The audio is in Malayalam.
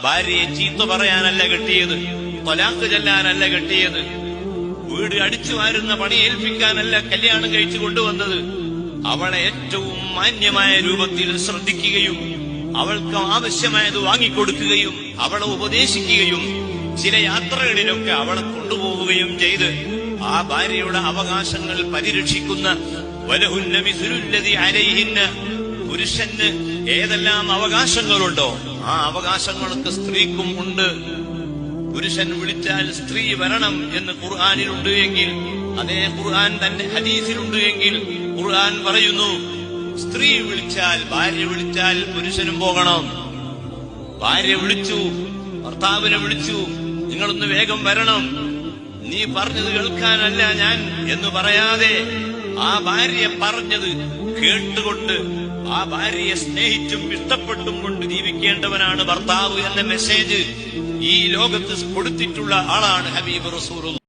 ഭാര്യയെ ചീത്ത പറയാനല്ല കെട്ടിയത്, ത്വലാഖ് ചൊല്ലാനല്ല കെട്ടിയത്, വീട് അടിച്ചു വാരുന്ന പണി ഏൽപ്പിക്കാനല്ല കല്യാണം കഴിച്ചു കൊണ്ടുവന്നത്. അവളെ ഏറ്റവും മാന്യമായ രൂപത്തിൽ ശ്രദ്ധിക്കുകയും അവൾക്ക് ആവശ്യമായത് വാങ്ങിക്കൊടുക്കുകയും അവളെ ഉപദേശിക്കുകയും ചില യാത്രകളിലൊക്കെ അവളെ കൊണ്ടുപോവുകയും ചെയ്ത് ആ ഭാര്യയുടെ അവകാശങ്ങൾ പരിരക്ഷിക്കുന്ന വലഹുന്ന മിസ്ലുല്ലദി അലൈഹിന്ന, പുരുഷന് ഏതെല്ലാം അവകാശങ്ങളുണ്ടോ ആ അവകാശങ്ങൾക്ക് സ്ത്രീക്കും ഉണ്ട്. പുരുഷൻ വിളിച്ചാൽ സ്ത്രീ വരണം എന്ന് ഖുർആനിലുണ്ട് എങ്കിൽ, അതേ ഖുർആൻ തന്നെ ഹദീസിലുണ്ട് എങ്കിൽ ഖുർആൻ പറയുന്നു സ്ത്രീ വിളിച്ചാൽ, ഭാര്യ വിളിച്ചാൽ പുരുഷനും പോകണം. ഭാര്യ വിളിച്ചു, ഭർത്താവിനെ വിളിച്ചു, നിങ്ങളൊന്ന് വേഗം വരണം, നീ പറഞ്ഞത് കേൾക്കാനല്ല ഞാൻ എന്ന് പറയാതെ ആ ഭാര്യ പറഞ്ഞത് കേട്ടുകൊണ്ട് ആ ഭാര്യയെ സ്നേഹിച്ചും ഇഷ്ടപ്പെട്ടും കൊണ്ട് ജീവിക്കേണ്ടവനാണ് ഭർത്താവ് എന്ന മെസ്സേജ് ഈ ലോകത്ത് കൊടുത്തിട്ടുള്ള ആളാണ് ഹബീബ് റസൂലുള്ളാഹി.